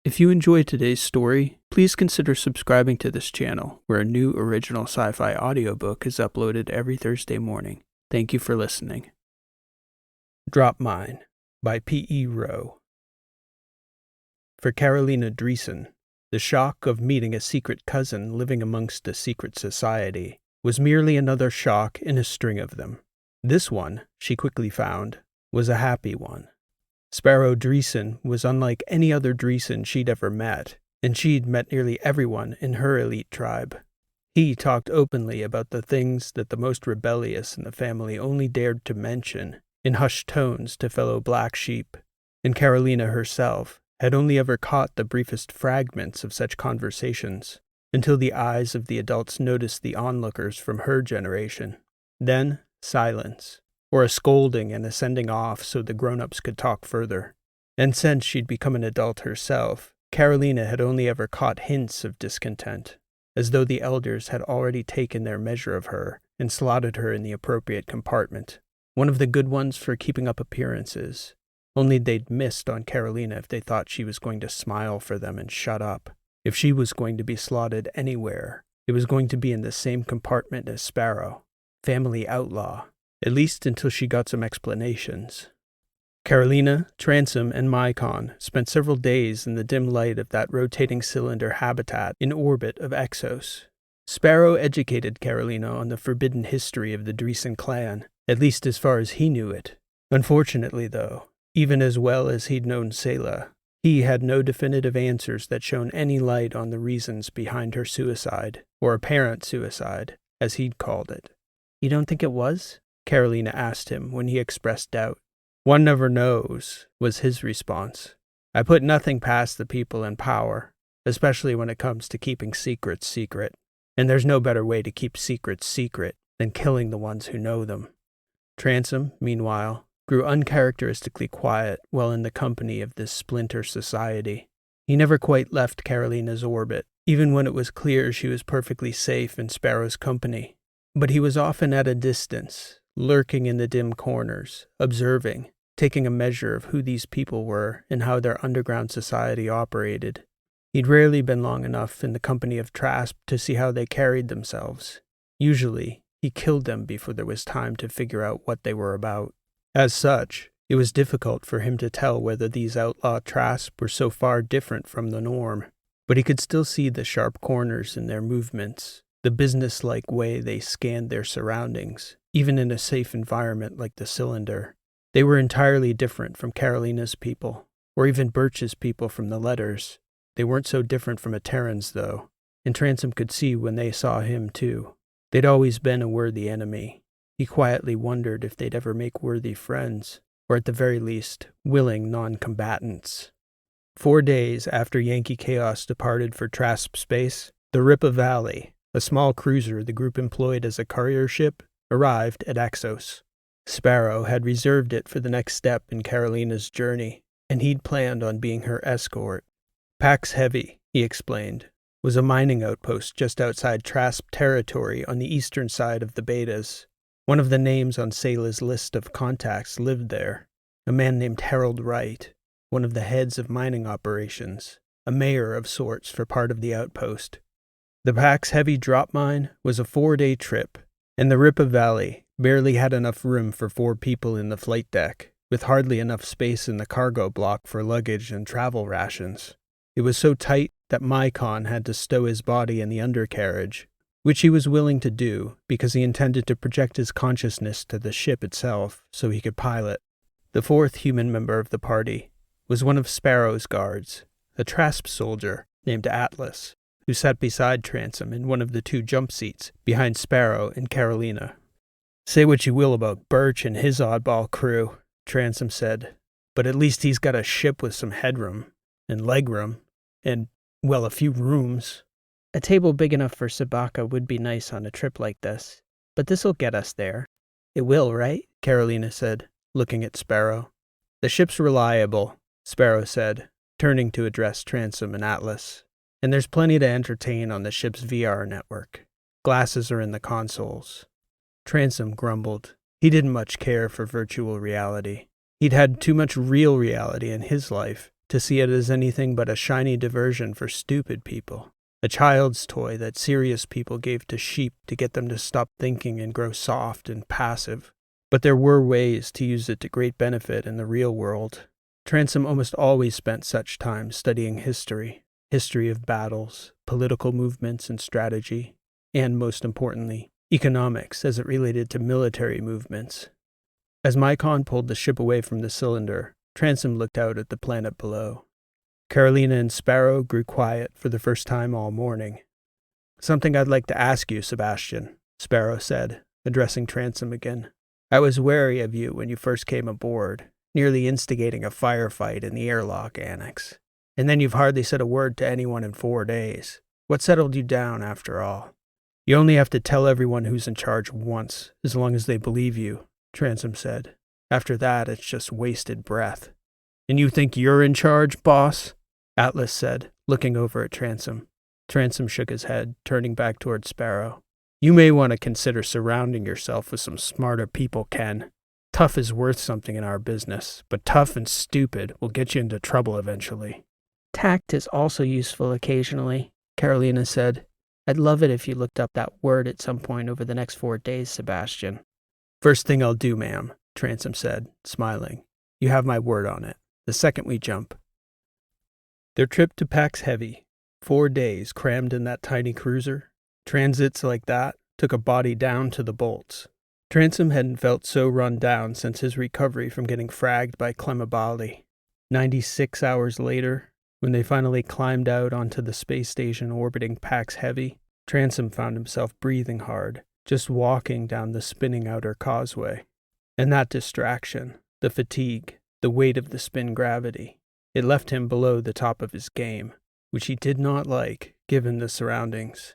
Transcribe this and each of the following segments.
If you enjoyed today's story, please consider subscribing to this channel, where a new original sci-fi audiobook is uploaded every Thursday morning. Thank you for listening. Drop Mine by P.E. Rowe. For Carolina Dreesen, the shock of meeting a secret cousin living amongst a secret society was merely another shock in a string of them. This one, she quickly found, was a happy one. Sparrow Dreesen was unlike any other Dreesen she'd ever met, and she'd met nearly everyone in her elite tribe. He talked openly about the things that the most rebellious in the family only dared to mention, in hushed tones to fellow black sheep, and Carolina herself had only ever caught the briefest fragments of such conversations, until the eyes of the adults noticed the onlookers from her generation. Then, silence, or a scolding and a sending off so the grown-ups could talk further. And since she'd become an adult herself, Carolina had only ever caught hints of discontent, as though the elders had already taken their measure of her and slotted her in the appropriate compartment, one of the good ones for keeping up appearances. Only they'd missed on Carolina if they thought she was going to smile for them and shut up. If she was going to be slotted anywhere, it was going to be in the same compartment as Sparrow, family outlaw, at least until she got some explanations. Carolina, Transom, and Mycon spent several days in the dim light of that rotating cylinder habitat in orbit of Exos. Sparrow educated Carolina on the forbidden history of the Dreesen clan, at least as far as he knew it. Unfortunately, though, even as well as he'd known Selah, he had no definitive answers that shone any light on the reasons behind her suicide, or apparent suicide, as he'd called it. "You don't think it was?" Carolina asked him when he expressed doubt. "One never knows," was his response. "I put nothing past the people in power, especially when it comes to keeping secrets secret. And there's no better way to keep secrets secret than killing the ones who know them." Transom, meanwhile, grew uncharacteristically quiet while in the company of this splinter society. He never quite left Carolina's orbit, even when it was clear she was perfectly safe in Sparrow's company. But he was often at a distance, lurking in the dim corners, observing, taking a measure of who these people were and how their underground society operated. He'd rarely been long enough in the company of Trasp to see how they carried themselves. Usually, he killed them before there was time to figure out what they were about. As such, it was difficult for him to tell whether these outlaw Trasp were so far different from the norm, but he could still see the sharp corners in their movements, the business-like way they scanned their surroundings, even in a safe environment like the cylinder. They were entirely different from Carolina's people, or even Birch's people from the letters. They weren't so different from a Terran's, though, and Transom could see when they saw him, too. They'd always been a worthy enemy. He quietly wondered if they'd ever make worthy friends, or at the very least, willing non-combatants. 4 days after Yankee Chaos departed for Trasp Space, the Ripa Valley, a small cruiser the group employed as a courier ship, arrived at Exos. Sparrow had reserved it for the next step in Carolina's journey, and he'd planned on being her escort. Pax Heavy, he explained, was a mining outpost just outside Trasp territory on the eastern side of the Betas. One of the names on Selah's list of contacts lived there, a man named Harold Wright, one of the heads of mining operations, a mayor of sorts for part of the outpost. The Pax Heavy drop mine was a 4-day trip, and the Ripa Valley barely had enough room for 4 people in the flight deck, with hardly enough space in the cargo block for luggage and travel rations. It was so tight that Mycon had to stow his body in the undercarriage, which he was willing to do because he intended to project his consciousness to the ship itself so he could pilot. The 4th human member of the party was one of Sparrow's guards, a Trasp soldier named Atlas, who sat beside Transom in one of the 2 jump seats behind Sparrow and Carolina. "Say what you will about Birch and his oddball crew," Transom said, "but at least he's got a ship with some headroom, and legroom, and, well, a few rooms." "A table big enough for Sabaka would be nice on a trip like this, but this'll get us there." "It will, right?" Carolina said, looking at Sparrow. "The ship's reliable," Sparrow said, turning to address Transom and Atlas. "And there's plenty to entertain on the ship's VR network. Glasses are in the consoles." Transom grumbled. He didn't much care for virtual reality. He'd had too much real reality in his life to see it as anything but a shiny diversion for stupid people, a child's toy that serious people gave to sheep to get them to stop thinking and grow soft and passive. But there were ways to use it to great benefit in the real world. Transom almost always spent such time studying history of battles, political movements and strategy, and most importantly, economics as it related to military movements. As Mycon pulled the ship away from the cylinder, Transom looked out at the planet below. Carolina and Sparrow grew quiet for the first time all morning. "Something I'd like to ask you, Sebastian," Sparrow said, addressing Transom again. "I was wary of you when you first came aboard, nearly instigating a firefight in the airlock annex. And then you've hardly said a word to anyone in 4 days. What settled you down, after all?" "You only have to tell everyone who's in charge once, as long as they believe you," Transom said. "After that, it's just wasted breath." "And you think you're in charge, boss?" Atlas said, looking over at Transom. Transom shook his head, turning back toward Sparrow. "You may want to consider surrounding yourself with some smarter people, Ken. Tough is worth something in our business, but tough and stupid will get you into trouble eventually." "Tact is also useful occasionally," Carolina said. "I'd love it if you looked up that word at some point over the next 4 days, Sebastian." "First thing I'll do, ma'am," Transom said, smiling. "You have my word on it, the second we jump." Their trip to Pax Heavy, 4 days crammed in that tiny cruiser. Transits like that took a body down to the bolts. Transom hadn't felt so run down since his recovery from getting fragged by Clemobaldi. 96 hours later, when they finally climbed out onto the space station orbiting Pax Heavy, Transom found himself breathing hard, just walking down the spinning outer causeway. And that distraction, the fatigue, the weight of the spin gravity, it left him below the top of his game, which he did not like, given the surroundings.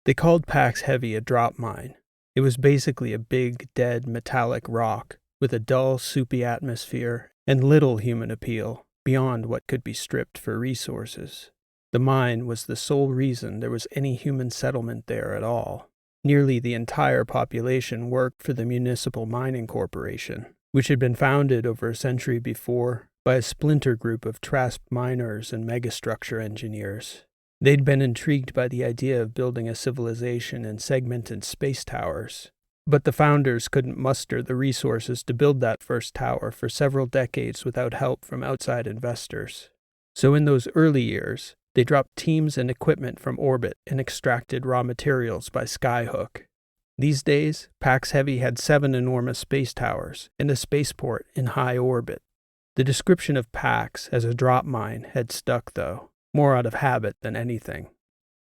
They called Pax Heavy a drop mine. It was basically a big, dead, metallic rock with a dull, soupy atmosphere and little human appeal beyond what could be stripped for resources. The mine was the sole reason there was any human settlement there at all. Nearly the entire population worked for the Municipal Mining Corporation, which had been founded over a century before by a splinter group of Trasp miners and megastructure engineers. They'd been intrigued by the idea of building a civilization in segmented space towers, but the founders couldn't muster the resources to build that first tower for several decades without help from outside investors. So in those early years, they dropped teams and equipment from orbit and extracted raw materials by skyhook. These days, Pax Heavy had 7 enormous space towers and a spaceport in high orbit. The description of Pax as a drop mine had stuck, though, more out of habit than anything.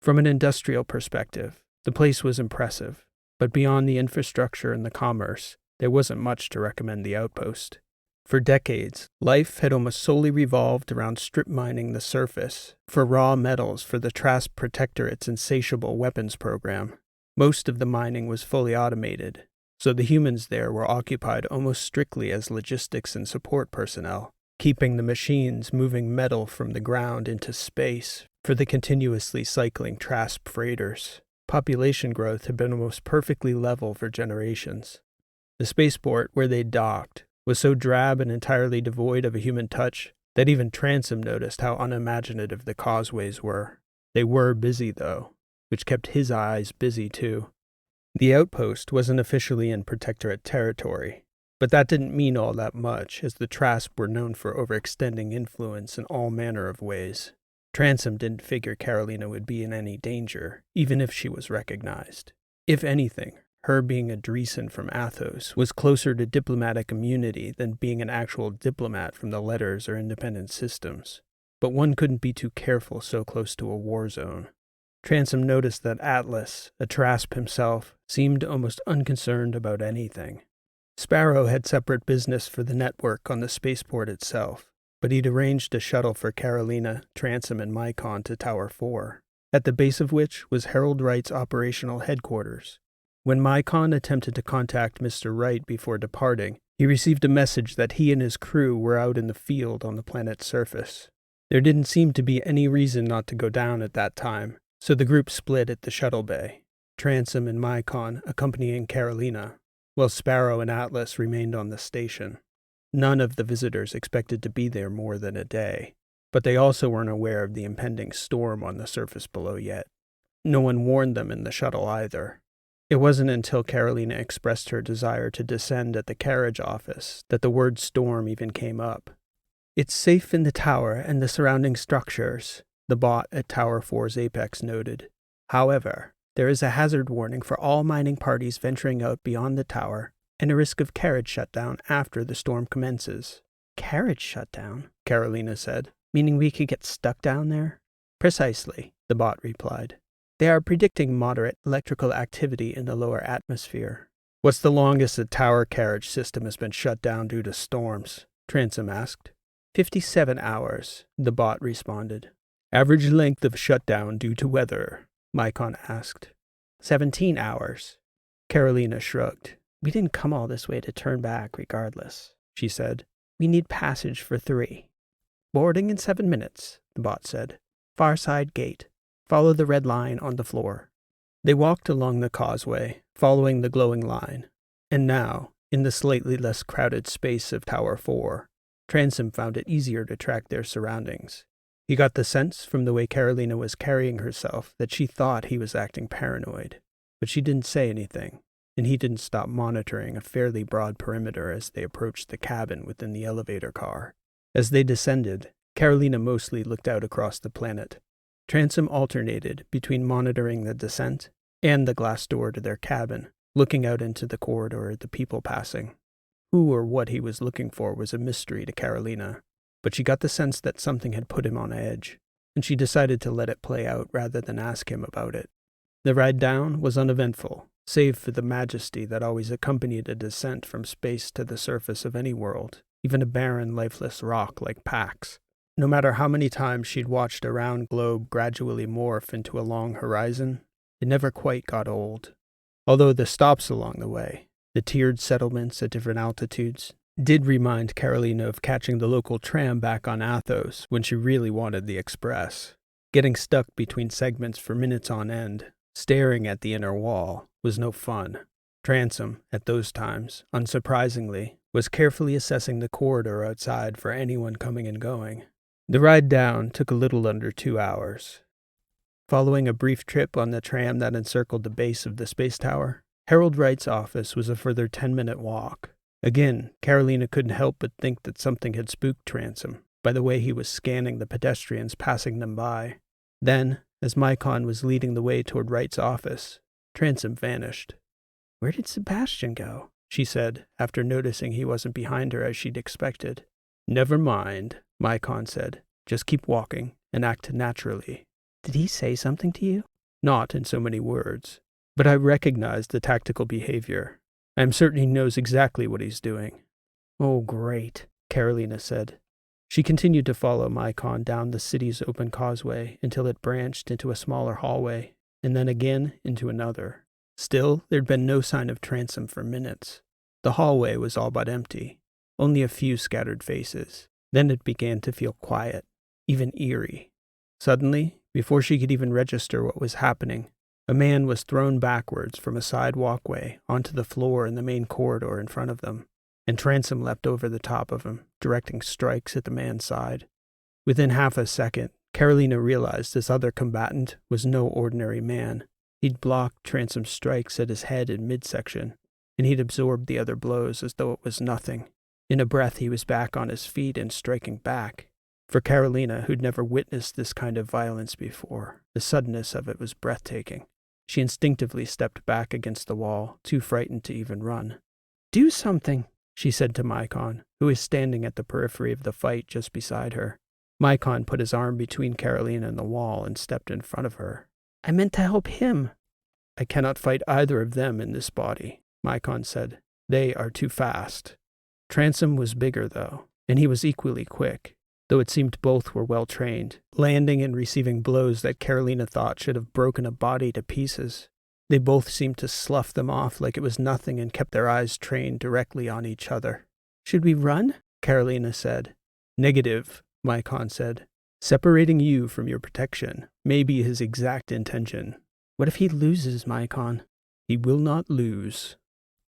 From an industrial perspective, the place was impressive, but beyond the infrastructure and the commerce, there wasn't much to recommend the outpost. For decades, life had almost solely revolved around strip mining the surface for raw metals for the Trasp Protectorate's insatiable weapons program. Most of the mining was fully automated, so the humans there were occupied almost strictly as logistics and support personnel, keeping the machines moving metal from the ground into space for the continuously cycling Trasp freighters. Population growth had been almost perfectly level for generations. The spaceport where they docked was so drab and entirely devoid of a human touch that even Transom noticed how unimaginative the causeways were. They were busy, though, which kept his eyes busy, too. The outpost wasn't officially in Protectorate territory, but that didn't mean all that much, as the Trasp were known for overextending influence in all manner of ways. Transom didn't figure Carolina would be in any danger, even if she was recognized. If anything, her being a Dreesen from Athos was closer to diplomatic immunity than being an actual diplomat from the letters or independent systems. But one couldn't be too careful so close to a war zone. Transom noticed that Atlas, a Trasp himself, seemed almost unconcerned about anything. Sparrow had separate business for the network on the spaceport itself, but he'd arranged a shuttle for Carolina, Transom, and Mycon to Tower 4, at the base of which was Harold Wright's operational headquarters. When Mycon attempted to contact Mr. Wright before departing, he received a message that he and his crew were out in the field on the planet's surface. There didn't seem to be any reason not to go down at that time, so the group split at the shuttle bay, Transom and Mycon accompanying Carolina, while Sparrow and Atlas remained on the station. None of the visitors expected to be there more than a day. but they also weren't aware of the impending storm on the surface below yet. No one warned them in the shuttle either. It wasn't until Carolina expressed her desire to descend at the carriage office that the word storm even came up. "It's safe in the tower and the surrounding structures," the bot at Tower 4's apex noted. "However, there is a hazard warning for all mining parties venturing out beyond the tower, and a risk of carriage shutdown after the storm commences." "Carriage shutdown?" Carolina said. "Meaning we could get stuck down there?" "Precisely," the bot replied. "They are predicting moderate electrical activity in the lower atmosphere." "What's the longest a tower carriage system has been shut down due to storms?" Transom asked. 57 hours, the bot responded. "Average length of shutdown due to weather?" Mycon asked. 17 hours. Carolina shrugged. "We didn't come all this way to turn back regardless," she said. "We need passage for 3. "Boarding in 7 minutes, the bot said. "Far side gate. Follow the red line on the floor." They walked along the causeway, following the glowing line. And now, in the slightly less crowded space of Tower 4, Transom found it easier to track their surroundings. He got the sense from the way Carolina was carrying herself that she thought he was acting paranoid. But she didn't say anything, and he didn't stop monitoring a fairly broad perimeter as they approached the cabin within the elevator car. As they descended, Carolina mostly looked out across the planet. Transom alternated between monitoring the descent and the glass door to their cabin, looking out into the corridor at the people passing. Who or what he was looking for was a mystery to Carolina, but she got the sense that something had put him on edge, and she decided to let it play out rather than ask him about it. The ride down was uneventful, save for the majesty that always accompanied a descent from space to the surface of any world, even a barren, lifeless rock like Pax. No matter how many times she'd watched a round globe gradually morph into a long horizon, it never quite got old. Although the stops along the way, the tiered settlements at different altitudes, did remind Carolina of catching the local tram back on Athos when she really wanted the express. Getting stuck between segments for minutes on end, staring at the inner wall, was no fun. Transom, at those times, unsurprisingly, was carefully assessing the corridor outside for anyone coming and going. The ride down took a little under 2 hours. Following a brief trip on the tram that encircled the base of the space tower, Harold Wright's office was a further 10-minute walk. Again, Carolina couldn't help but think that something had spooked Transom by the way he was scanning the pedestrians passing them by. Then, as Mycon was leading the way toward Wright's office, Transom vanished. "Where did Sebastian go?" she said, after noticing he wasn't behind her as she'd expected. "Never mind," Mycon said. "Just keep walking and act naturally." "Did he say something to you?" "Not in so many words, but I recognize the tactical behavior. I am certain he knows exactly what he's doing." "Oh, great," Carolina said. She continued to follow Mycon down the city's open causeway until it branched into a smaller hallway, and then again into another. Still, there'd been no sign of Transom for minutes. The hallway was all but empty, only a few scattered faces. Then it began to feel quiet, even eerie. Suddenly, before she could even register what was happening, a man was thrown backwards from a side walkway onto the floor in the main corridor in front of them, and Transom leapt over the top of him, directing strikes at the man's side. Within half a second, Carolina realized this other combatant was no ordinary man. He'd blocked Transom's strikes at his head in midsection, and he'd absorbed the other blows as though it was nothing. In a breath, he was back on his feet and striking back. For Carolina, who'd never witnessed this kind of violence before, the suddenness of it was breathtaking. She instinctively stepped back against the wall, too frightened to even run. "Do something," she said to Mycon, who was standing at the periphery of the fight just beside her. Mycon put his arm between Carolina and the wall and stepped in front of her. "I meant to help him." "I cannot fight either of them in this body," Mycon said. "They are too fast." Transom was bigger, though, and he was equally quick, though it seemed both were well trained, landing and receiving blows that Carolina thought should have broken a body to pieces. They both seemed to slough them off like it was nothing and kept their eyes trained directly on each other. "Should we run?" Carolina said. "Negative," Mycon said. "Separating you from your protection may be his exact intention." "What if he loses, Mycon?" "He will not lose."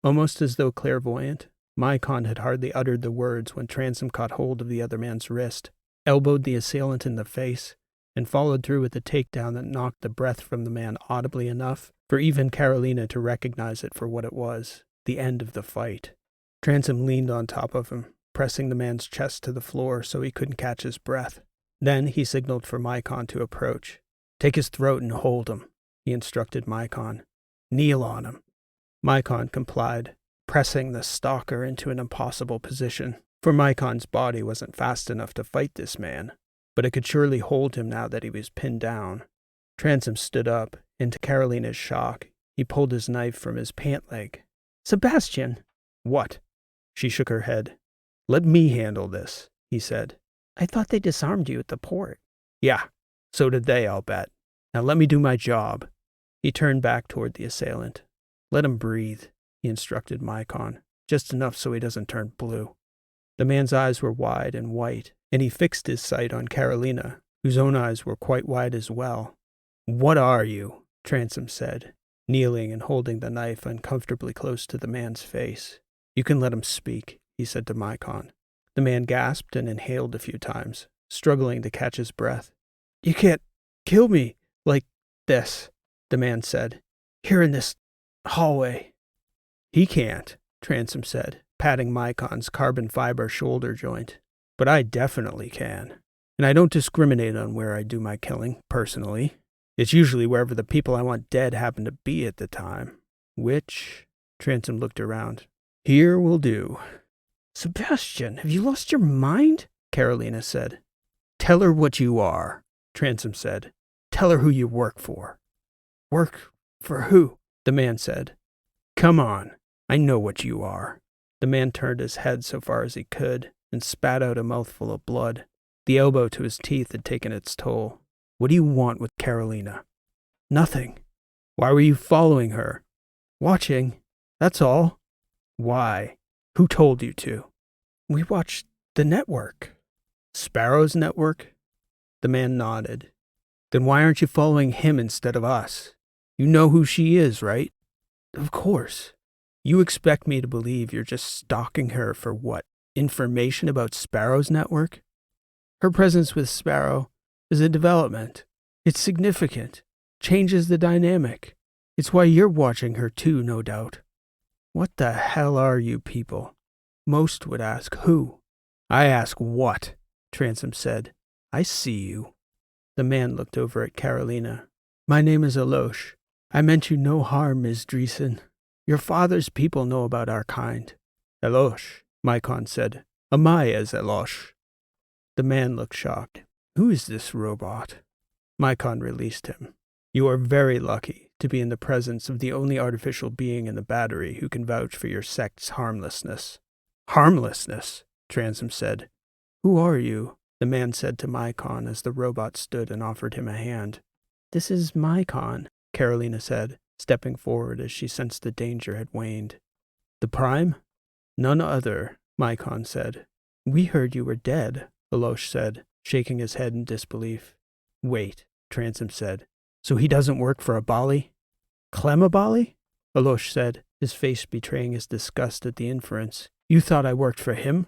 Almost as though clairvoyant, Mycon had hardly uttered the words when Transom caught hold of the other man's wrist, elbowed the assailant in the face, and followed through with a takedown that knocked the breath from the man audibly enough for even Carolina to recognize it for what it was, the end of the fight. Transom leaned on top of him, pressing the man's chest to the floor so he couldn't catch his breath. Then he signaled for Mycon to approach. "Take his throat and hold him," he instructed Mycon. "Kneel on him." Mycon complied, pressing the stalker into an impossible position, for Mycon's body wasn't fast enough to fight this man, but it could surely hold him now that he was pinned down. Transom stood up, and to Carolina's shock, he pulled his knife from his pant leg. "Sebastian!" "What?" She shook her head. "Let me handle this," he said. "I thought they disarmed you at the port." "Yeah, so did they, I'll bet. Now let me do my job." He turned back toward the assailant. "Let him breathe," he instructed Mycon, "just enough so he doesn't turn blue." The man's eyes were wide and white, and he fixed his sight on Carolina, whose own eyes were quite wide as well. "What are you?" Transom said, kneeling and holding the knife uncomfortably close to the man's face. "You can let him speak," he said to Mycon. The man gasped and inhaled a few times, struggling to catch his breath. "You can't kill me like this," the man said. "Here in this hallway." "He can't," Transom said, patting Mycon's carbon fiber shoulder joint. "But I definitely can. And I don't discriminate on where I do my killing, personally. It's usually wherever the people I want dead happen to be at the time. Which," Transom looked around, "here will do." "Sebastian, have you lost your mind?" Carolina said. "Tell her what you are," Transom said. "Tell her who you work for." "Work for who?" the man said. "Come on, I know what you are." The man turned his head so far as he could and spat out a mouthful of blood. The elbow to his teeth had taken its toll. "What do you want with Carolina?" "Nothing." "Why were you following her?" "Watching, that's all." "Why? Who told you to?" "We watched the network." "Sparrow's network?" The man nodded. "Then why aren't you following him instead of us? You know who she is, right?" "Of course." "You expect me to believe you're just stalking her for what? Information about Sparrow's network?" "Her presence with Sparrow is a development. It's significant. Changes the dynamic. It's why you're watching her too, no doubt." "What the hell are you people?" Most would ask who. "I ask what," Transom said. "I see you." The man looked over at Carolina. "My name is Alosh. I meant you no harm, Ms. Dreesen. Your father's people know about our kind." "Alosh," Mycon said. "Amaya's Alosh." The man looked shocked. "Who is this robot?" Mycon released him. "You are very lucky to be in the presence of the only artificial being in the battery who can vouch for your sect's harmlessness." "Harmlessness?" Transom said. "Who are you?" the man said to Mycon as the robot stood and offered him a hand. "This is Mycon," Carolina said, stepping forward as she sensed the danger had waned. "The Prime?" "None other," Mycon said. "We heard you were dead," Alosh said, shaking his head in disbelief. "Wait," Transom said. "So he doesn't work for Abali?" "Clem Abali?" Alosh said, his face betraying his disgust at the inference. "You thought I worked for him?"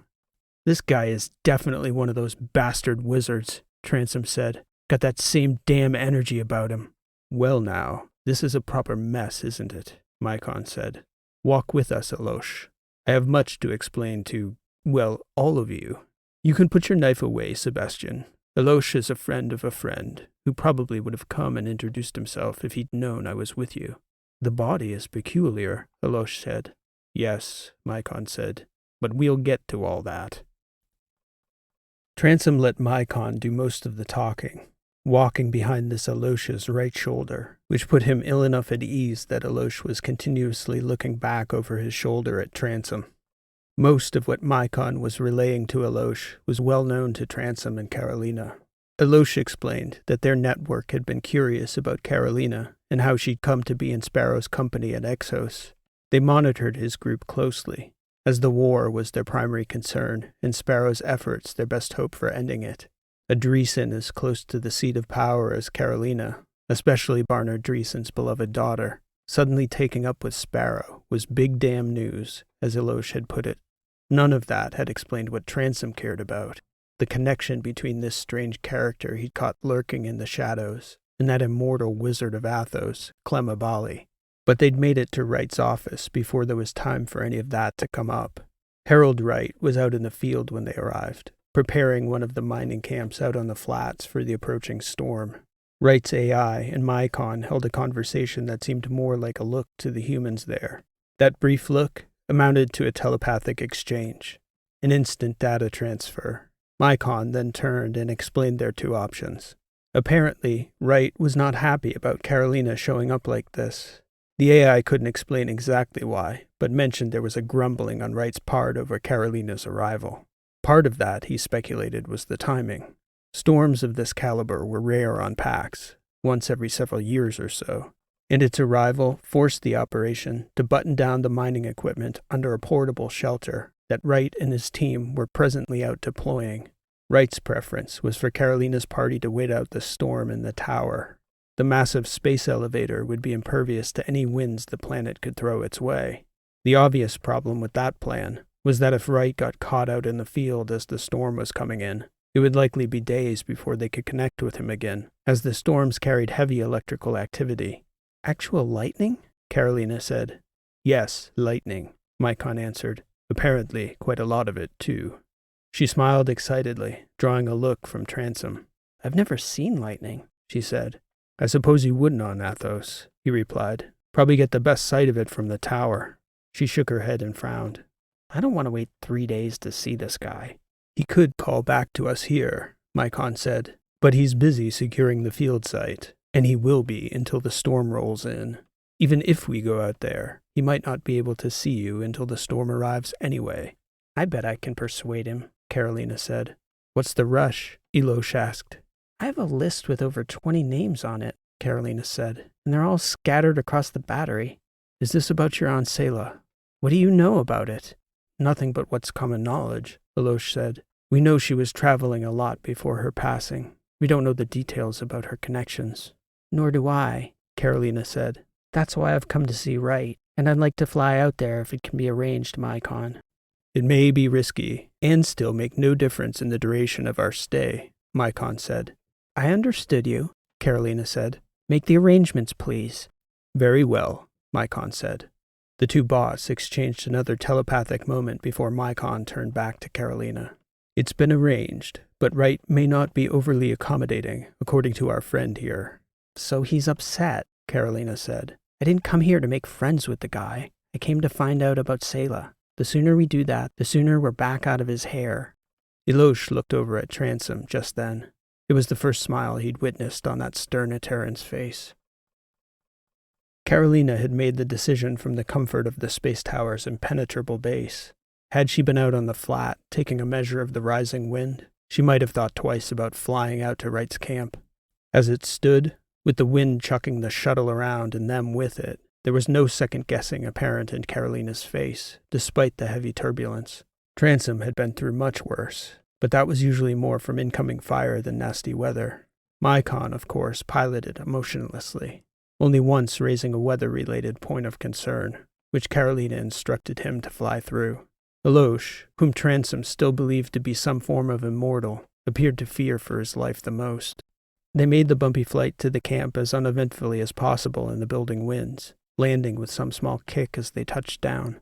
"This guy is definitely one of those bastard wizards," Transom said. "Got that same damn energy about him." "Well now, this is a proper mess, isn't it?" Mycon said. "Walk with us, Alosh. I have much to explain to, well, all of you. You can put your knife away, Sebastian. Alosh is a friend of a friend, who probably would have come and introduced himself if he'd known I was with you." "The body is peculiar," Alosh said. "Yes," Mycon said, "but we'll get to all that." Transom let Mycon do most of the talking, walking behind this Alosh's right shoulder, which put him ill enough at ease that Alosh was continuously looking back over his shoulder at Transom. Most of what Mycon was relaying to Alosh was well known to Transom and Carolina. Alosh explained that their network had been curious about Carolina and how she'd come to be in Sparrow's company at Exos. They monitored his group closely, as the war was their primary concern and Sparrow's efforts their best hope for ending it. A Dreesen as close to the seat of power as Carolina, especially Barnard Dreesen's beloved daughter, suddenly taking up with Sparrow was big damn news, as Alosh had put it. None of that had explained what Transom cared about. the connection between this strange character he'd caught lurking in the shadows and that immortal wizard of Athos, Clemabali. But they'd made it to Wright's office before there was time for any of that to come up. Harold Wright was out in the field when they arrived, preparing one of the mining camps out on the flats for the approaching storm. Wright's AI and Mycon held a conversation that seemed more like a look to the humans there. That brief look amounted to a telepathic exchange, an instant data transfer. Mycon then turned and explained their two options. Apparently, Wright was not happy about Carolina showing up like this. The AI couldn't explain exactly why, but mentioned there was a grumbling on Wright's part over Carolina's arrival. Part of that, he speculated, was the timing. Storms of this caliber were rare on Pax, once every several years or so, and its arrival forced the operation to button down the mining equipment under a portable shelter that Wright and his team were presently out deploying. Wright's preference was for Carolina's party to wait out the storm in the tower. The massive space elevator would be impervious to any winds the planet could throw its way. The obvious problem with that plan was that if Wright got caught out in the field as the storm was coming in, it would likely be days before they could connect with him again, as the storms carried heavy electrical activity. "Actual lightning?" Carolina said. "Yes, lightning," Mycon answered. "Apparently, quite a lot of it, too." She smiled excitedly, drawing a look from Transom. "I've never seen lightning," she said. "I suppose you wouldn't on Athos," he replied. "Probably get the best sight of it from the tower." She shook her head and frowned. "I don't want to wait 3 days to see this guy." "He could call back to us here," Mycon said, "but he's busy securing the field site, and he will be until the storm rolls in. Even if we go out there, he might not be able to see you until the storm arrives anyway." "I bet I can persuade him," Carolina said. "What's the rush?" Elosh asked. "I have a list with over 20 names on it," Carolina said, "and they're all scattered across the battery." "Is this about your Aunt Selah?" "What do you know about it?" "Nothing but what's common knowledge," Elosh said. "We know she was traveling a lot before her passing. We don't know the details about her connections." "Nor do I," Carolina said. "That's why I've come to see Wright, and I'd like to fly out there if it can be arranged, Mycon." "It may be risky, and still make no difference in the duration of our stay," Mycon said. "I understood you," Carolina said. "Make the arrangements, please." "Very well," Mycon said. The two bots exchanged another telepathic moment before Mycon turned back to Carolina. "It's been arranged, but Wright may not be overly accommodating, according to our friend here." "So he's upset," Carolina said. "I didn't come here to make friends with the guy. I came to find out about Selah. The sooner we do that, the sooner we're back out of his hair." Elosh looked over at Transom just then. It was the first smile he'd witnessed on that Sternateran's face. Carolina had made the decision from the comfort of the space tower's impenetrable base. Had she been out on the flat, taking a measure of the rising wind, she might have thought twice about flying out to Wright's camp. As it stood, with the wind chucking the shuttle around and them with it, there was no second-guessing apparent in Carolina's face, despite the heavy turbulence. Transom had been through much worse, but that was usually more from incoming fire than nasty weather. Mycon, of course, piloted emotionlessly, only once raising a weather-related point of concern, which Carolina instructed him to fly through. Elosh, whom Transom still believed to be some form of immortal, appeared to fear for his life the most. They made the bumpy flight to the camp as uneventfully as possible in the building winds, landing with some small kick as they touched down.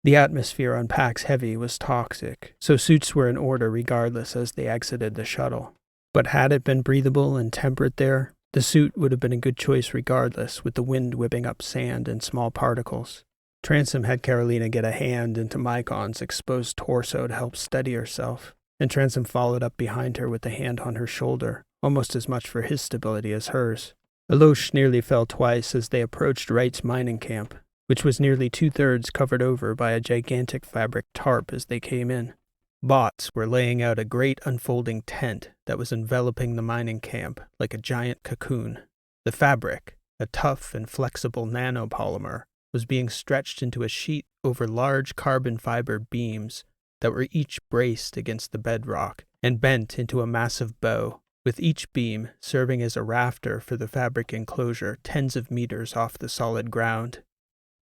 The atmosphere on Pax Heavy was toxic, so suits were in order regardless as they exited the shuttle. But had it been breathable and temperate there, the suit would have been a good choice regardless, with the wind whipping up sand and small particles. Transom had Carolina get a hand into Mycon's exposed torso to help steady herself, and Transom followed up behind her with a hand on her shoulder, almost as much for his stability as hers. Elosh nearly fell twice as they approached Wright's mining camp, which was nearly 2/3 covered over by a gigantic fabric tarp as they came in. Bots were laying out a great unfolding tent that was enveloping the mining camp like a giant cocoon. The fabric, a tough and flexible nanopolymer, was being stretched into a sheet over large carbon fiber beams that were each braced against the bedrock and bent into a massive bow, with each beam serving as a rafter for the fabric enclosure tens of meters off the solid ground.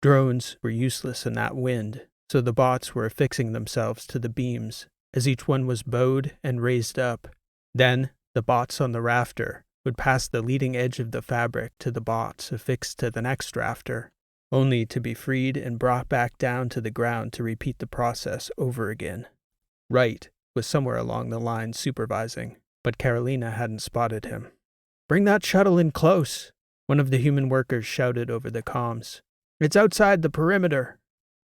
Drones were useless in that wind, so the bots were affixing themselves to the beams as each one was bowed and raised up. Then, the bots on the rafter would pass the leading edge of the fabric to the bots affixed to the next rafter, only to be freed and brought back down to the ground to repeat the process over again. Wright was somewhere along the line supervising, but Carolina hadn't spotted him. "Bring that shuttle in close," one of the human workers shouted over the comms. "It's outside the perimeter."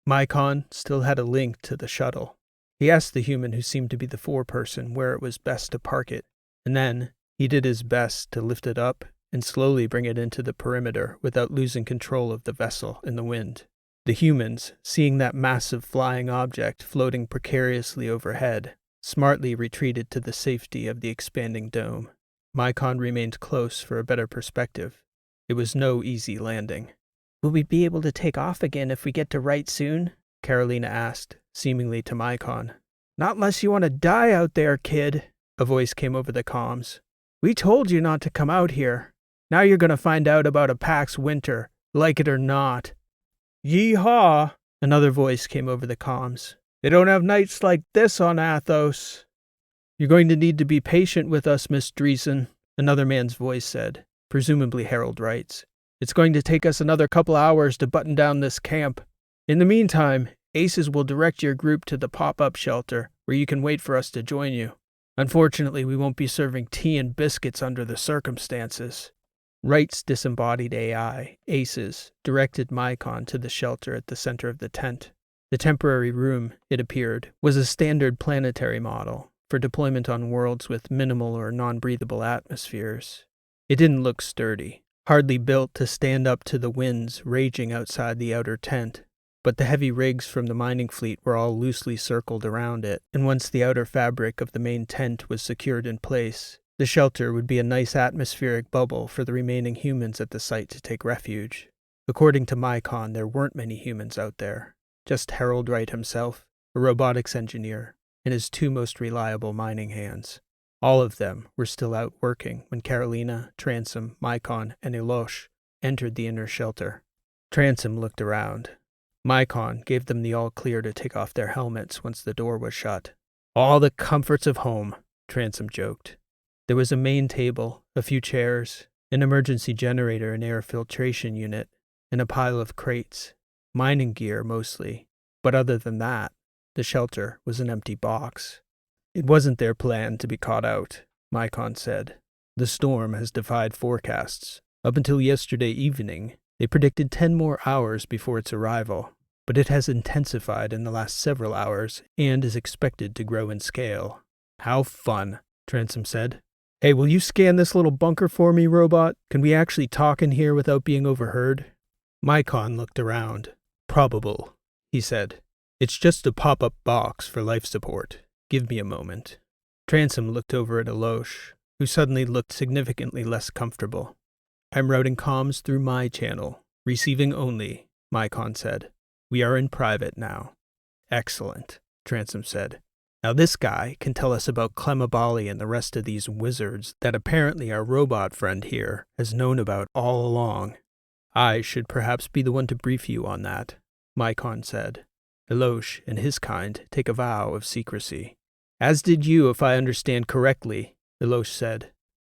Mycon still had a link to the shuttle. He asked the human who seemed to be the foreperson where it was best to park it, and then he did his best to lift it up and slowly bring it into the perimeter without losing control of the vessel in the wind. The humans, seeing that massive flying object floating precariously overhead, smartly retreated to the safety of the expanding dome. Mycon remained close for a better perspective. It was no easy landing. "Will we be able to take off again if we get to Wright soon?" Carolina asked, seemingly to Mycon. "Not unless you want to die out there, kid," a voice came over the comms. "We told you not to come out here. Now you're going to find out about a Pax Winter, like it or not." "Yee-haw," another voice came over the comms. "They don't have nights like this on Athos." "You're going to need to be patient with us, Miss Dreesen," another man's voice said, presumably Harold Wright's. "It's going to take us another couple hours to button down this camp. In the meantime, Aces will direct your group to the pop-up shelter, where you can wait for us to join you. Unfortunately, we won't be serving tea and biscuits under the circumstances." Wright's disembodied AI, Aces, directed Mycon to the shelter at the center of the tent. The temporary room, it appeared, was a standard planetary model for deployment on worlds with minimal or non-breathable atmospheres. It didn't look sturdy, hardly built to stand up to the winds raging outside the outer tent, but the heavy rigs from the mining fleet were all loosely circled around it, and once the outer fabric of the main tent was secured in place, the shelter would be a nice atmospheric bubble for the remaining humans at the site to take refuge. According to Mycon, there weren't many humans out there, just Harold Wright himself, a robotics engineer, and his two most reliable mining hands. All of them were still out working when Carolina, Transom, Mycon, and Elosh entered the inner shelter. Transom looked around. Mycon gave them the all-clear to take off their helmets once the door was shut. "All the comforts of home," Transom joked. There was a main table, a few chairs, an emergency generator and air filtration unit, and a pile of crates. Mining gear, mostly. But other than that, the shelter was an empty box. "It wasn't their plan to be caught out," Mycon said. "The storm has defied forecasts. Up until yesterday evening, they predicted 10 more hours before its arrival, but it has intensified in the last several hours and is expected to grow in scale." "How fun," Transom said. "Hey, will you scan this little bunker for me, robot? Can we actually talk in here without being overheard?" Mycon looked around. "Probable," he said. "It's just a pop-up box for life support. Give me a moment." Transom looked over at Elosh, who suddenly looked significantly less comfortable. "I'm routing comms through my channel. Receiving only," Mycon said. "We are in private now." "Excellent," Transom said. "Now this guy can tell us about Clemabali and the rest of these wizards that apparently our robot friend here has known about all along." "I should perhaps be the one to brief you on that," Mycon said. "Elosh and his kind take a vow of secrecy." "As did you, if I understand correctly," Elosh said.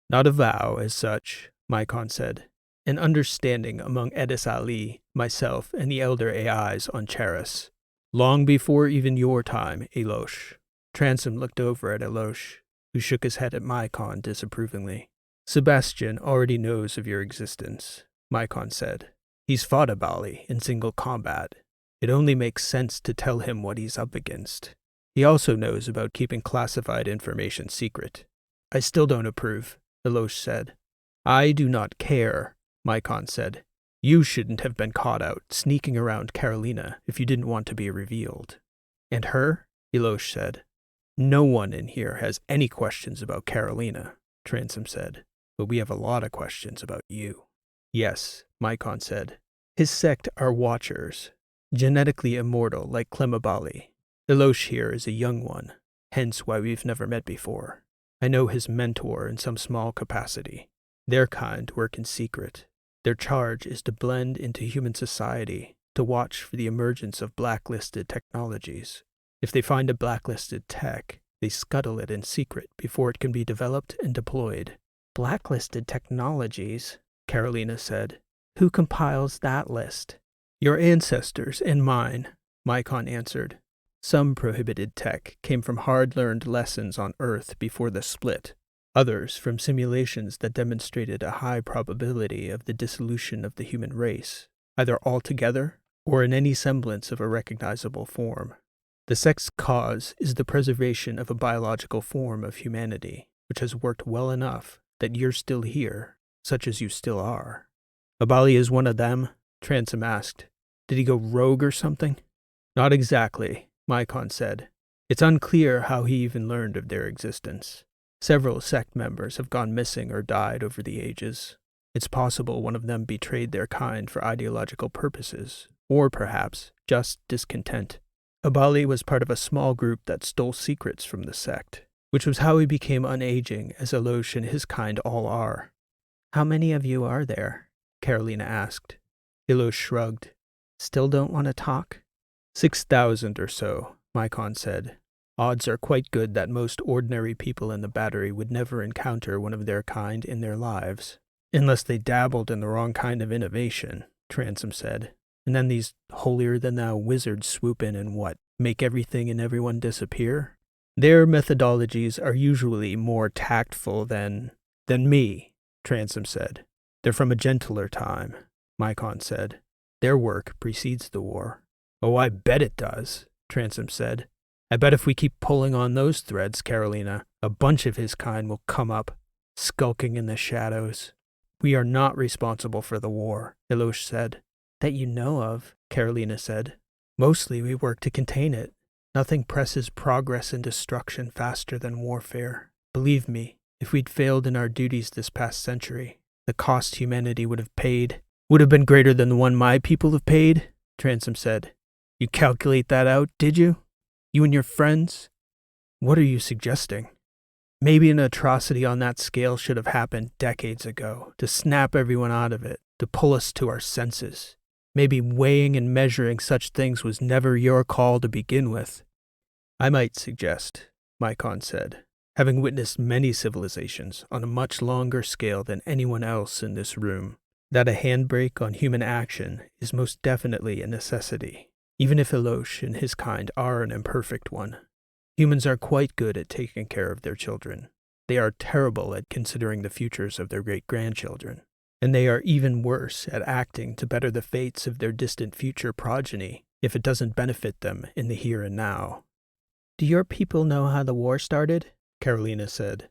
"Not a vow as such," Mycon said. "An understanding among Edis Ali, myself, and the elder AIs on Charis. Long before even your time, Elosh." Transom looked over at Elosh, who shook his head at Mycon disapprovingly. "Sebastian already knows of your existence," Mycon said. "He's fought a Bali in single combat. It only makes sense to tell him what he's up against. He also knows about keeping classified information secret." "I still don't approve," Elosh said. "I do not care," Mycon said. "You shouldn't have been caught out sneaking around Carolina if you didn't want to be revealed." "And her?" Elosh said. "No one in here has any questions about Carolina," Transom said, "but we have a lot of questions about you." "Yes," Mycon said. "His sect are Watchers, genetically immortal like Clemabali. Elosh here is a young one, hence why we've never met before. I know his mentor in some small capacity. Their kind work in secret. Their charge is to blend into human society, to watch for the emergence of blacklisted technologies. If they find a blacklisted tech, they scuttle it in secret before it can be developed and deployed. Blacklisted technologies, Carolina said. Who compiles that list? Your ancestors and mine, Mycon answered. Some prohibited tech came from hard-learned lessons on Earth before the split. Others from simulations that demonstrated a high probability of the dissolution of the human race, either altogether or in any semblance of a recognizable form. The sect's cause is the preservation of a biological form of humanity, which has worked well enough that you're still here, such as you still are. Abali is one of them? Transom asked. Did he go rogue or something? Not exactly, Mycon said. It's unclear how he even learned of their existence. Several sect members have gone missing or died over the ages. It's possible one of them betrayed their kind for ideological purposes, or perhaps just discontent. Abali was part of a small group that stole secrets from the sect, which was how he became unaging as Elosh and his kind all are. How many of you are there? Carolina asked. Elosh shrugged. Still don't want to talk? 6,000 or so, Mycon said. Odds are quite good that most ordinary people in the Battery would never encounter one of their kind in their lives. Unless they dabbled in the wrong kind of innovation, Transom said. And then these holier-than-thou wizards swoop in and what, make everything and everyone disappear? Their methodologies are usually more tactful than me, Transom said. They're from a gentler time, Mycon said. Their work precedes the war. Oh, I bet it does, Transom said. I bet if we keep pulling on those threads, Carolina, a bunch of his kind will come up, skulking in the shadows. We are not responsible for the war, Elosh said. That you know of, Carolina said. Mostly we work to contain it. Nothing presses progress and destruction faster than warfare. Believe me, if we'd failed in our duties this past century, the cost humanity would have paid would have been greater than the one my people have paid, Transom said. You calculate that out, did you? You and your friends? What are you suggesting? Maybe an atrocity on that scale should have happened decades ago, to snap everyone out of it, to pull us to our senses. Maybe weighing and measuring such things was never your call to begin with. I might suggest, Mycon said, having witnessed many civilizations on a much longer scale than anyone else in this room, that a handbrake on human action is most definitely a necessity, even if Elosh and his kind are an imperfect one. Humans are quite good at taking care of their children. They are terrible at considering the futures of their great-grandchildren. And they are even worse at acting to better the fates of their distant future progeny if it doesn't benefit them in the here and now. Do your people know how the war started? Carolina said.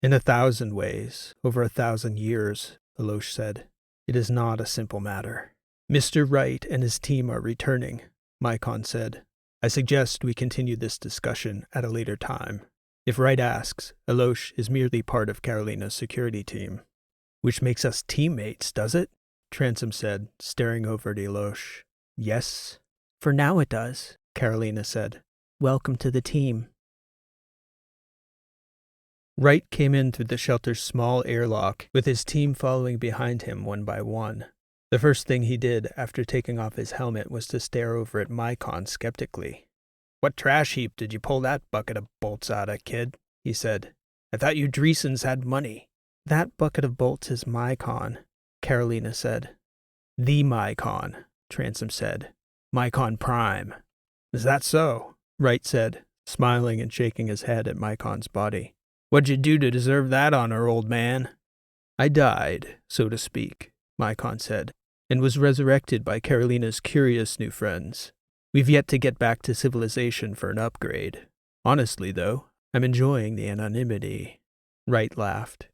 In 1,000 ways, over 1,000 years, Elosh said. It is not a simple matter. Mr. Wright and his team are returning, Mycon said. I suggest we continue this discussion at a later time. If Wright asks, Elosh is merely part of Carolina's security team. Which makes us teammates, does it? Transom said, staring over at Elosh. Yes. For now it does, Carolina said. Welcome to the team. Wright came in through the shelter's small airlock, with his team following behind him one by one. The first thing he did after taking off his helmet was to stare over at Mycon skeptically. What trash heap did you pull that bucket of bolts out of, kid? He said. I thought you Dreesens had money. That bucket of bolts is Mycon, Carolina said. The Mycon, Transom said. Mycon Prime. Is that so? Wright said, smiling and shaking his head at Mycon's body. What'd you do to deserve that honor, old man? I died, so to speak, Mycon said, and was resurrected by Carolina's curious new friends. We've yet to get back to civilization for an upgrade. Honestly, though, I'm enjoying the anonymity. Wright laughed.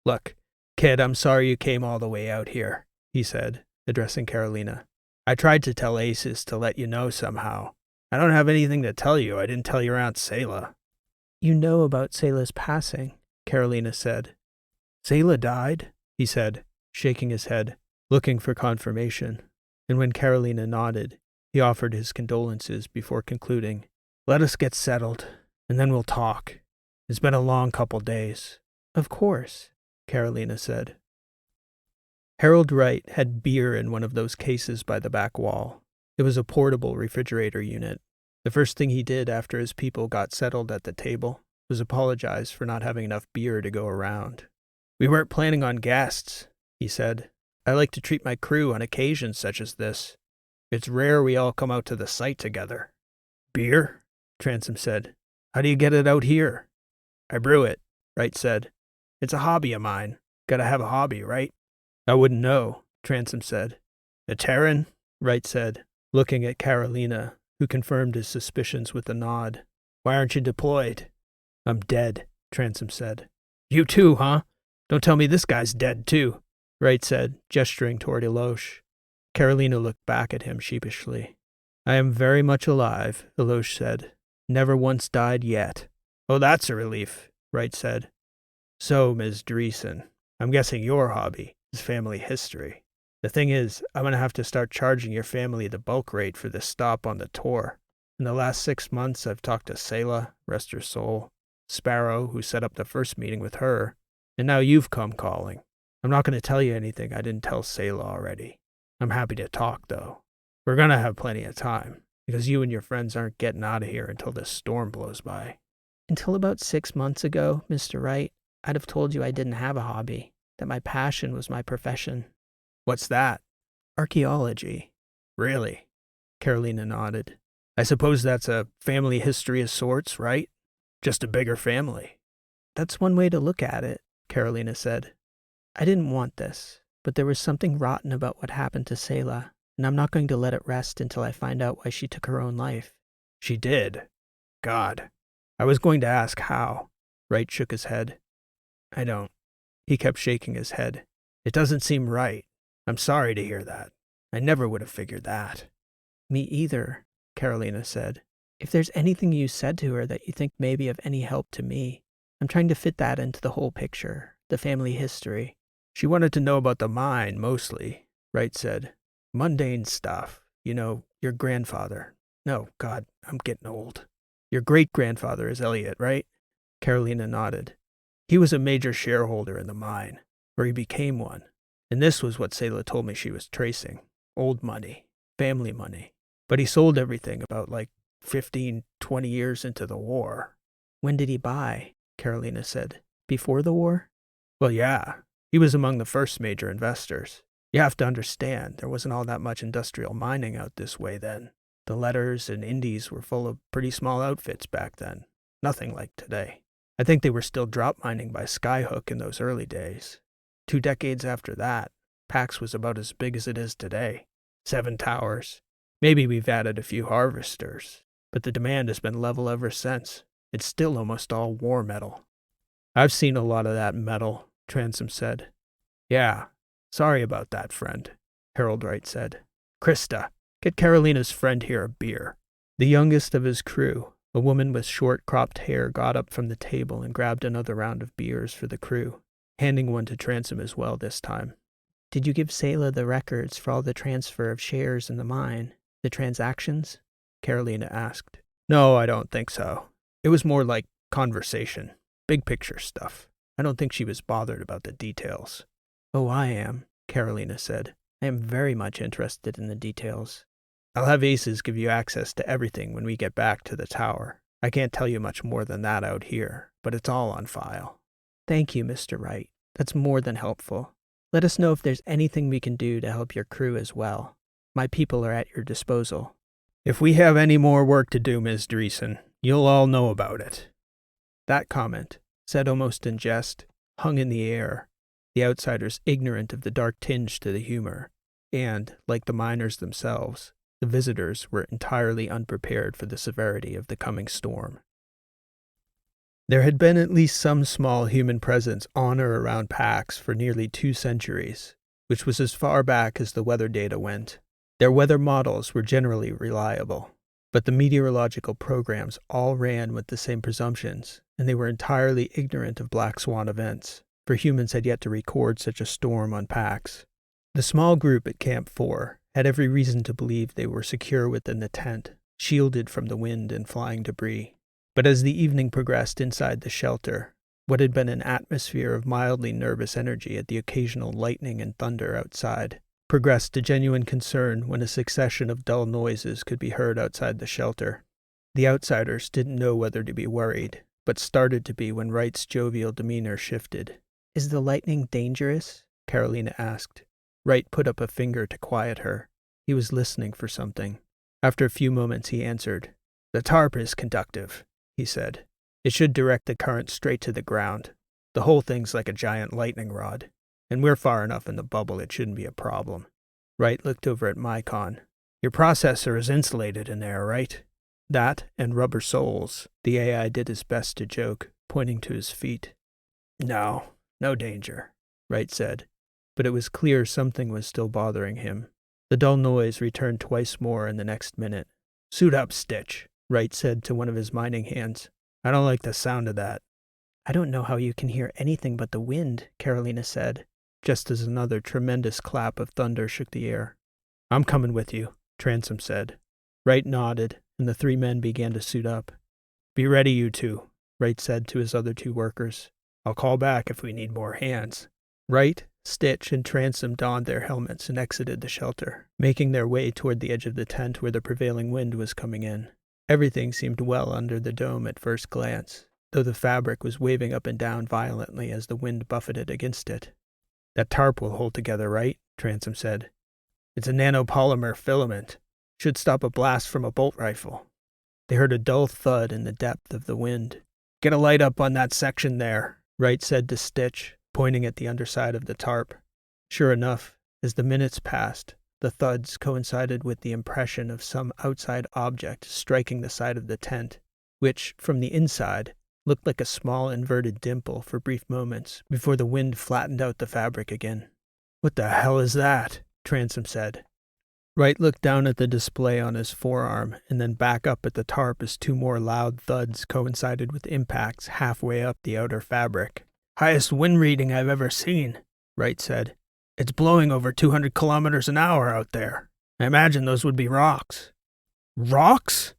Look, kid, I'm sorry you came all the way out here, he said, addressing Carolina. I tried to tell Aces to let you know somehow. I don't have anything to tell you. I didn't tell your Aunt Selah. You know about Selah's passing, Carolina said. Selah died, he said, shaking his head, looking for confirmation. And when Carolina nodded, he offered his condolences before concluding, Let us get settled, and then we'll talk. It's been a long couple days. Of course, Carolina said. Harold Wright had beer in one of those cases by the back wall. It was a portable refrigerator unit. The first thing he did after his people got settled at the table was apologize for not having enough beer to go around. "We weren't planning on guests," he said. "I like to treat my crew on occasions such as this. It's rare we all come out to the site together." "Beer?" Transom said. "How do you get it out here?" "I brew it," Wright said. "It's a hobby of mine. Gotta have a hobby, right?" "I wouldn't know," Transom said. "A Terran?" Wright said, looking at Carolina, who confirmed his suspicions with a nod. "Why aren't you deployed?" "I'm dead," Transom said. "You too, huh? Don't tell me this guy's dead too," Wright said, gesturing toward Elosh. Carolina looked back at him sheepishly. "I am very much alive," Elosh said. "Never once died yet." "Oh, that's a relief," Wright said. "So, Ms. Dreesen, I'm guessing your hobby is family history. The thing is, I'm going to have to start charging your family the bulk rate for this stop on the tour. In the last 6 months, I've talked to Selah, rest her soul, Sparrow, who set up the first meeting with her, and now you've come calling. I'm not going to tell you anything I didn't tell Selah already. I'm happy to talk, though. We're going to have plenty of time, because you and your friends aren't getting out of here until this storm blows by." "Until about 6 months ago, Mr. Wright, I'd have told you I didn't have a hobby, that my passion was my profession." "What's that?" "Archaeology." "Really?" Carolina nodded. "I suppose that's a family history of sorts, right? Just a bigger family." "That's one way to look at it," Carolina said. "I didn't want this, but there was something rotten about what happened to Selah, and I'm not going to let it rest until I find out why she took her own life." "She did? God. I was going to ask how." Wright shook his head. "I don't." He kept shaking his head. "It doesn't seem right. I'm sorry to hear that. I never would have figured that." "Me either," Carolina said. "If there's anything you said to her that you think may be of any help to me, I'm trying to fit that into the whole picture, the family history." "She wanted to know about the mine, mostly," Wright said. "Mundane stuff. You know, your grandfather. No, God, I'm getting old. Your great-grandfather is Elliot, right?" Carolina nodded. "He was a major shareholder in the mine, or he became one. And this was what Selah told me she was tracing. Old money. Family money. But he sold everything about 15, 20 years into the war." "When did he buy?" Carolina said. "Before the war?" "Well, yeah. He was among the first major investors. You have to understand, there wasn't all that much industrial mining out this way then. The letters and indies were full of pretty small outfits back then. Nothing like today. I think they were still drop mining by skyhook in those early days. 2 decades after that, Pax was about as big as it is today. 7 towers. Maybe we've added a few harvesters, but the demand has been level ever since. It's still almost all war metal." "I've seen a lot of that metal," Transom said. "Yeah. Sorry about that, friend," Harold Wright said. "Krista, get Carolina's friend here a beer." The youngest of his crew, a woman with short cropped hair, got up from the table and grabbed another round of beers for the crew, handing one to Transom as well this time. "Did you give Selah the records for all the transfer of shares in the mine, the transactions?" Carolina asked. "No, I don't think so. It was more like conversation, big picture stuff. I don't think she was bothered about the details." "Oh, I am," Carolina said. "I am very much interested in the details." "I'll have Aces give you access to everything when we get back to the tower. I can't tell you much more than that out here, but it's all on file." "Thank you, Mr. Wright. That's more than helpful. Let us know if there's anything we can do to help your crew as well. My people are at your disposal." "If we have any more work to do, Ms. Dreesen, you'll all know about it." That comment, said almost in jest, hung in the air, the outsiders ignorant of the dark tinge to the humor, and, like the miners themselves, the visitors were entirely unprepared for the severity of the coming storm. There had been at least some small human presence on or around Pax for nearly 2 centuries, which was as far back as the weather data went. Their weather models were generally reliable, but the meteorological programs all ran with the same presumptions, and they were entirely ignorant of black swan events, for humans had yet to record such a storm on Pax. The small group at Camp 4 had every reason to believe they were secure within the tent, shielded from the wind and flying debris. But as the evening progressed inside the shelter, what had been an atmosphere of mildly nervous energy at the occasional lightning and thunder outside progressed to genuine concern when a succession of dull noises could be heard outside the shelter. The outsiders didn't know whether to be worried, but started to be when Wright's jovial demeanor shifted. "Is the lightning dangerous?" Carolina asked. Wright put up a finger to quiet her. He was listening for something. After a few moments, he answered. "The tarp is conductive," he said. "It should direct the current straight to the ground. The whole thing's like a giant lightning rod, and we're far enough in the bubble it shouldn't be a problem." Wright looked over at Mycon. "Your processor is insulated in there, right?" "That and rubber soles," the AI did his best to joke, pointing to his feet. "No danger," Wright said, but it was clear something was still bothering him. The dull noise returned twice more in the next minute. "Suit up, Stitch," Wright said to one of his mining hands. "I don't like the sound of that." "I don't know how you can hear anything but the wind," Carolina said, just as another tremendous clap of thunder shook the air. "I'm coming with you," Transom said. Wright nodded, and the three men began to suit up. "Be ready, you two," Wright said to his other two workers. "I'll call back if we need more hands." Wright, Stitch, and Transom donned their helmets and exited the shelter, making their way toward the edge of the tent where the prevailing wind was coming in. Everything seemed well under the dome at first glance, though the fabric was waving up and down violently as the wind buffeted against it. "That tarp will hold together, right?" Transom said. "It's a nanopolymer filament. Should stop a blast from a bolt rifle." They heard a dull thud in the depth of the wind. "Get a light up on that section there," Wright said to Stitch, pointing at the underside of the tarp. Sure enough, as the minutes passed, the thuds coincided with the impression of some outside object striking the side of the tent, which, from the inside, looked like a small inverted dimple for brief moments before the wind flattened out the fabric again. "What the hell is that?" Transom said. Wright looked down at the display on his forearm and then back up at the tarp as two more loud thuds coincided with impacts halfway up the outer fabric. "Highest wind reading I've ever seen," Wright said. "It's blowing over 200 kilometers an hour out there. I imagine those would be rocks." "Rocks?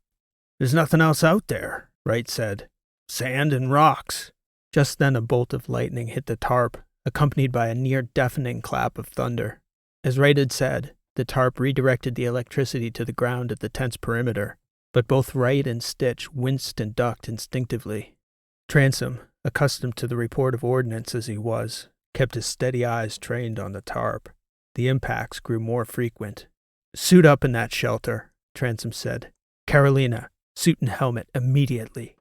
There's nothing else out there," Wright said. "Sand and rocks." Just then a bolt of lightning hit the tarp, accompanied by a near-deafening clap of thunder. As Wright had said, the tarp redirected the electricity to the ground at the tent's perimeter, but both Wright and Stitch winced and ducked instinctively. Transom, accustomed to the report of ordnance as he was, kept his steady eyes trained on the tarp. The impacts grew more frequent. "Suit up in that shelter," Transom said. "Carolina, suit and helmet immediately."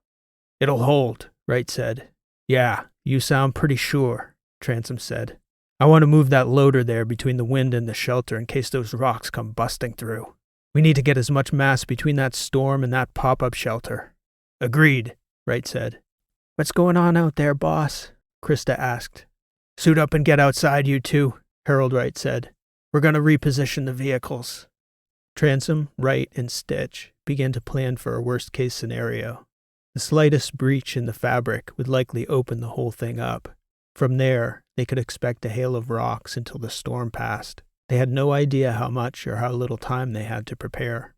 "It'll hold," Wright said. "Yeah, you sound pretty sure," Transom said. "I want to move that loader there between the wind and the shelter in case those rocks come busting through. We need to get as much mass between that storm and that pop-up shelter." "Agreed," Wright said. "What's going on out there, boss?" Krista asked. "Suit up and get outside, you two," Harold Wright said. "We're going to reposition the vehicles." Transom, Wright, and Stitch began to plan for a worst-case scenario. The slightest breach in the fabric would likely open the whole thing up. From there, they could expect a hail of rocks until the storm passed. They had no idea how much or how little time they had to prepare.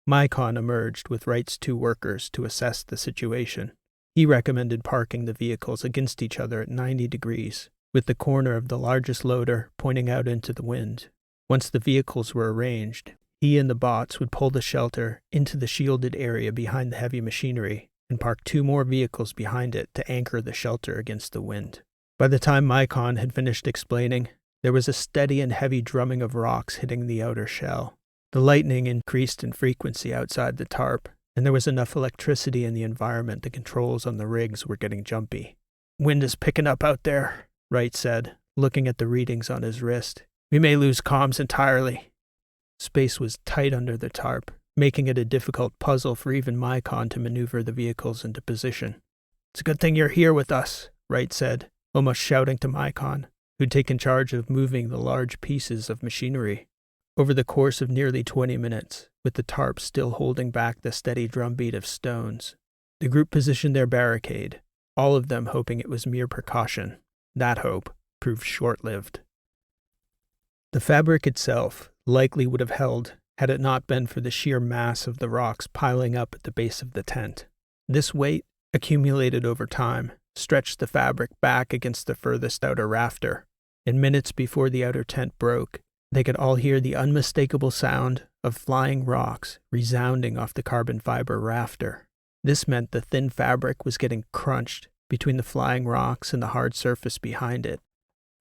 Mycon emerged with Wright's two workers to assess the situation. He recommended parking the vehicles against each other at 90 degrees, with the corner of the largest loader pointing out into the wind. Once the vehicles were arranged, he and the bots would pull the shelter into the shielded area behind the heavy machinery and park two more vehicles behind it to anchor the shelter against the wind. By the time Mycon had finished explaining, there was a steady and heavy drumming of rocks hitting the outer shell. The lightning increased in frequency outside the tarp, and there was enough electricity in the environment the controls on the rigs were getting jumpy. "Wind is picking up out there," Wright said, looking at the readings on his wrist. "We may lose comms entirely." Space was tight under the tarp, making it a difficult puzzle for even Mycon to maneuver the vehicles into position. "It's a good thing you're here with us," Wright said, almost shouting to Mycon, who'd taken charge of moving the large pieces of machinery. Over the course of nearly 20 minutes, with the tarp still holding back the steady drumbeat of stones, the group positioned their barricade, all of them hoping it was mere precaution. That hope proved short-lived. The fabric itself likely would have held had it not been for the sheer mass of the rocks piling up at the base of the tent. This weight, accumulated over time, stretched the fabric back against the furthest outer rafter, and minutes before the outer tent broke, They could all hear the unmistakable sound of flying rocks resounding off the carbon fiber rafter. This meant the thin fabric was getting crunched between the flying rocks and the hard surface behind it.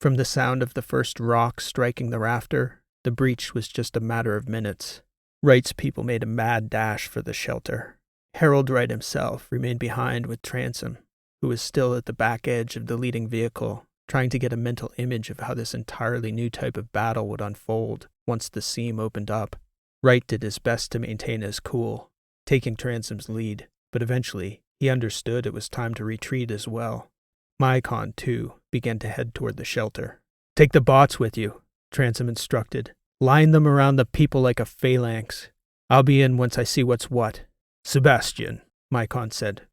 From the sound of the first rock striking the rafter, the breach was just a matter of minutes. Wright's people made a mad dash for the shelter. Harold Wright himself remained behind with Transom, who was still at the back edge of the leading vehicle, trying to get a mental image of how this entirely new type of battle would unfold once the seam opened up. Wright did his best to maintain his cool, taking Transom's lead, but eventually he understood it was time to retreat as well. Mycon, too, began to head toward the shelter. "Take the bots with you," Transom instructed. "Line them around the people like a phalanx. I'll be in once I see what's what." "Sebastian," Mycon said.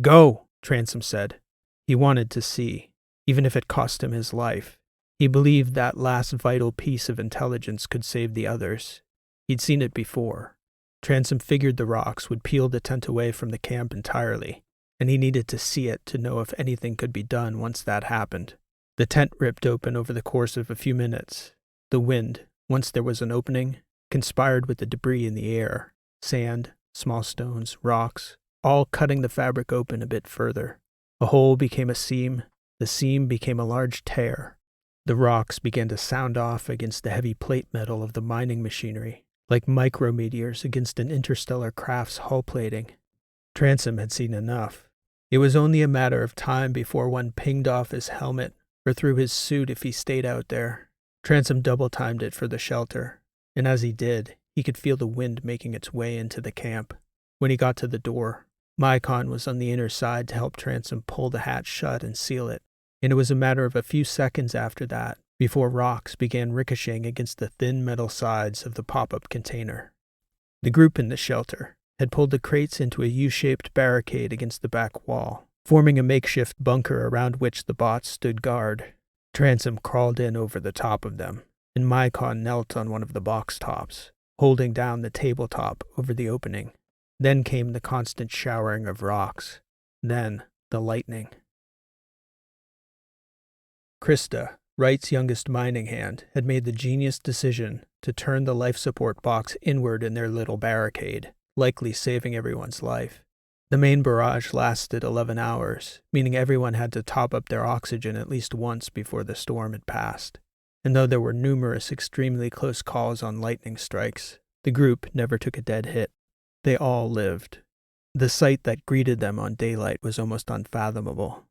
"Go," Transom said. He wanted to see, even if it cost him his life. He believed that last vital piece of intelligence could save the others. He'd seen it before. Transom figured the rocks would peel the tent away from the camp entirely, and he needed to see it to know if anything could be done once that happened. The tent ripped open over the course of a few minutes. The wind, once there was an opening, conspired with the debris in the air, sand, small stones, rocks, all cutting the fabric open a bit further. A hole became a seam. The seam became a large tear. The rocks began to sound off against the heavy plate metal of the mining machinery, like micrometeors against an interstellar craft's hull plating. Transom had seen enough. It was only a matter of time before one pinged off his helmet or through his suit if he stayed out there. Transom double-timed it for the shelter, and as he did, he could feel the wind making its way into the camp. When he got to the door, Mycon was on the inner side to help Transom pull the hatch shut and seal it, and it was a matter of a few seconds after that before rocks began ricocheting against the thin metal sides of the pop-up container. The group in the shelter had pulled the crates into a U-shaped barricade against the back wall, forming a makeshift bunker around which the bots stood guard. Transom crawled in over the top of them, and Mycon knelt on one of the box tops, holding down the tabletop over the opening. Then came the constant showering of rocks. Then the lightning. Krista, Wright's youngest mining hand, had made the genius decision to turn the life support box inward in their little barricade, likely saving everyone's life. The main barrage lasted 11 hours, meaning everyone had to top up their oxygen at least once before the storm had passed. And though there were numerous extremely close calls on lightning strikes, the group never took a dead hit. They all lived. The sight that greeted them on daylight was almost unfathomable.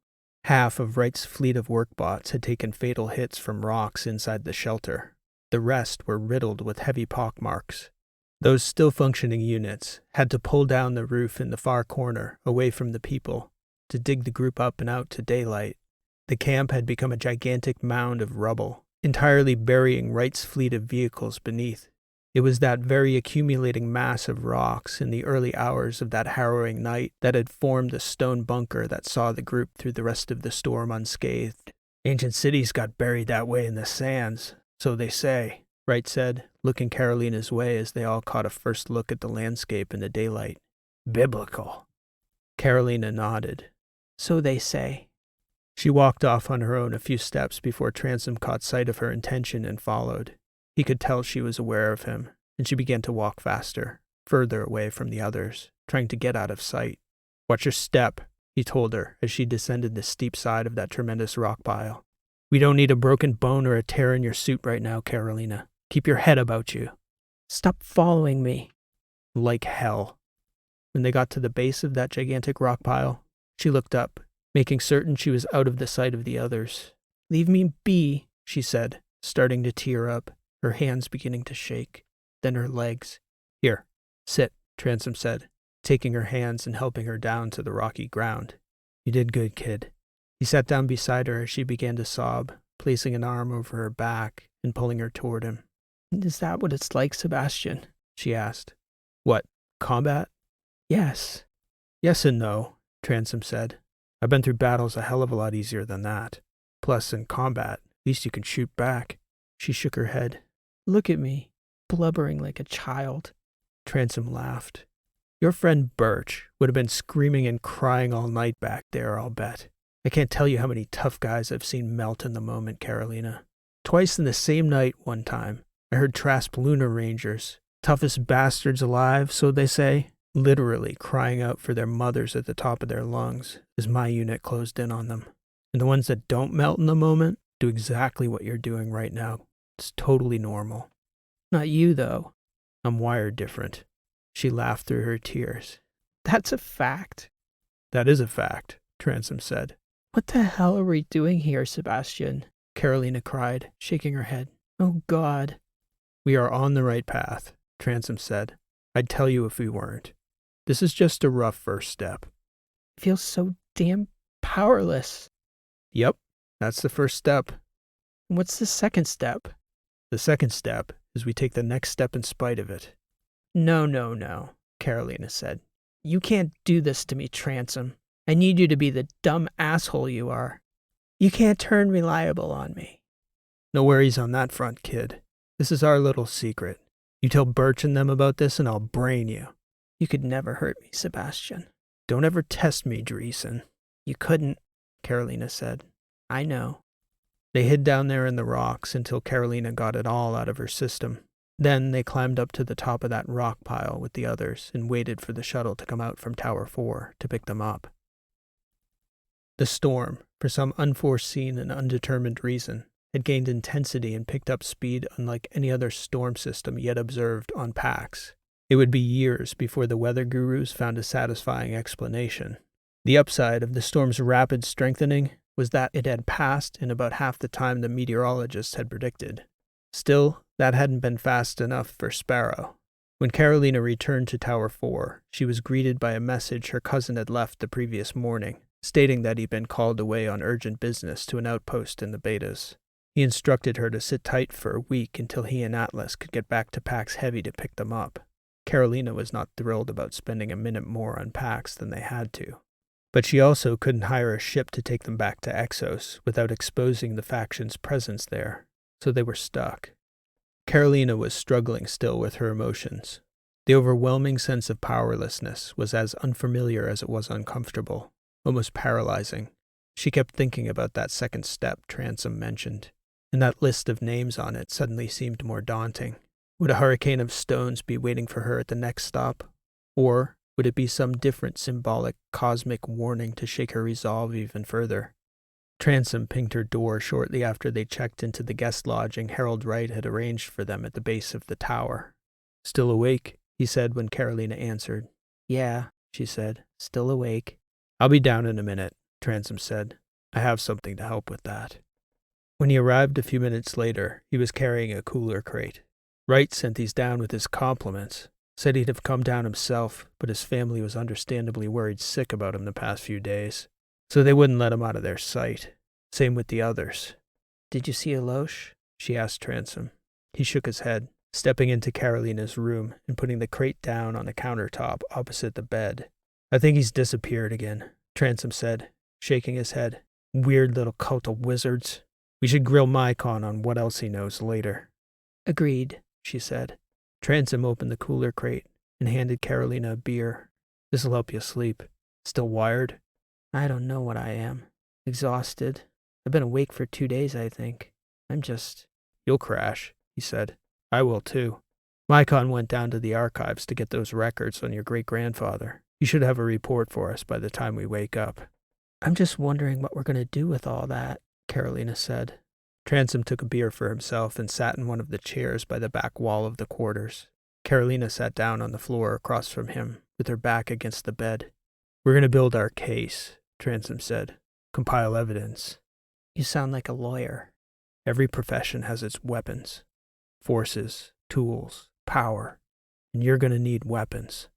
Half of Wright's fleet of work bots had taken fatal hits from rocks inside the shelter. The rest were riddled with heavy pockmarks. Those still functioning units had to pull down the roof in the far corner, away from the people, to dig the group up and out to daylight. The camp had become a gigantic mound of rubble, entirely burying Wright's fleet of vehicles beneath. It was that very accumulating mass of rocks in the early hours of that harrowing night that had formed the stone bunker that saw the group through the rest of the storm unscathed. "Ancient cities got buried that way in the sands, so they say," Wright said, looking Carolina's way as they all caught a first look at the landscape in the daylight. "Biblical." Carolina nodded. "So they say." She walked off on her own a few steps before Transom caught sight of her intention and followed. He could tell she was aware of him, and she began to walk faster, further away from the others, trying to get out of sight. "Watch your step," he told her as she descended the steep side of that tremendous rock pile. "We don't need a broken bone or a tear in your suit right now, Carolina. Keep your head about you." "Stop following me." "Like hell." When they got to the base of that gigantic rock pile, she looked up, making certain she was out of the sight of the others. "Leave me be," she said, starting to tear up, her hands beginning to shake, then her legs. "Here, sit," Transom said, taking her hands and helping her down to the rocky ground. "You did good, kid." He sat down beside her as she began to sob, placing an arm over her back and pulling her toward him. "Is that what it's like, Sebastian?" she asked. "What, combat?" "Yes." "Yes and no," Transom said. "I've been through battles a hell of a lot easier than that. Plus, in combat, at least you can shoot back." She shook her head. "Look at me, blubbering like a child." Transom laughed. "Your friend Birch would have been screaming and crying all night back there, I'll bet. I can't tell you how many tough guys I've seen melt in the moment, Carolina. Twice in the same night one time, I heard Trasp Lunar Rangers, toughest bastards alive, so they say, literally crying out for their mothers at the top of their lungs as my unit closed in on them. And the ones that don't melt in the moment do exactly what you're doing right now. It's totally normal. Not you, though. I'm wired different. She laughed through her tears. That's a fact. That is a fact, Transom said. What the hell are we doing here, Sebastian? Carolina cried, shaking her head. Oh, God. We are on the right path, Transom said. I'd tell you if we weren't. This is just a rough first step. I feel so damn powerless. Yep, that's the first step. What's the second step? The second step is we take the next step in spite of it. No, Carolina said. You can't do this to me, Transom. I need you to be the dumb asshole you are. You can't turn reliable on me. No worries on that front, kid. This is our little secret. You tell Birch and them about this and I'll brain you. You could never hurt me, Sebastian. Don't ever test me, Dreesen. You couldn't, Carolina said. I know. They hid down there in the rocks until Carolina got it all out of her system. Then they climbed up to the top of that rock pile with the others and waited for the shuttle to come out from Tower 4 to pick them up. The storm, for some unforeseen and undetermined reason, had gained intensity and picked up speed unlike any other storm system yet observed on Pax. It would be years before the weather gurus found a satisfying explanation. The upside of the storm's rapid strengthening was that it had passed in about half the time the meteorologists had predicted. Still, that hadn't been fast enough for Sparrow. When Carolina returned to Tower 4, she was greeted by a message her cousin had left the previous morning, stating that he'd been called away on urgent business to an outpost in the Betas. He instructed her to sit tight for a week until he and Atlas could get back to Pax Heavy to pick them up. Carolina was not thrilled about spending a minute more on Pax than they had to. But she also couldn't hire a ship to take them back to Exos without exposing the faction's presence there, so they were stuck. Carolina was struggling still with her emotions. The overwhelming sense of powerlessness was as unfamiliar as it was uncomfortable, almost paralyzing. She kept thinking about that second step Transom mentioned, and that list of names on it suddenly seemed more daunting. Would a hurricane of stones be waiting for her at the next stop? Or would it be some different symbolic cosmic warning to shake her resolve even further? Transom pinged her door shortly after they checked into the guest lodging Harold Wright had arranged for them at the base of the tower. Still awake? He said when Carolina answered. Yeah, she said, still awake. I'll be down in a minute, Transom said. I have something to help with that. When he arrived a few minutes later, he was carrying a cooler crate. Wright sent these down with his compliments. Said he'd have come down himself, but his family was understandably worried sick about him the past few days, so they wouldn't let him out of their sight. Same with the others. Did you see Alosh? She asked Transom. He shook his head, stepping into Carolina's room and putting the crate down on the countertop opposite the bed. I think he's disappeared again, Transom said, shaking his head. Weird little cult of wizards. We should grill Mycon on what else he knows later. Agreed, she said. Transom opened the cooler crate and handed Carolina a beer. This'll help you sleep. Still wired? I don't know what I am. Exhausted. I've been awake for 2 days, I think. You'll crash, he said. I will too. Mycon went down to the archives to get those records on your great-grandfather. You should have a report for us by the time we wake up. I'm just wondering what we're going to do with all that, Carolina said. Transom took a beer for himself and sat in one of the chairs by the back wall of the quarters. Carolina sat down on the floor across from him, with her back against the bed. We're going to build our case, Transom said. Compile evidence. You sound like a lawyer. Every profession has its weapons. Forces, tools, power. And you're going to need weapons.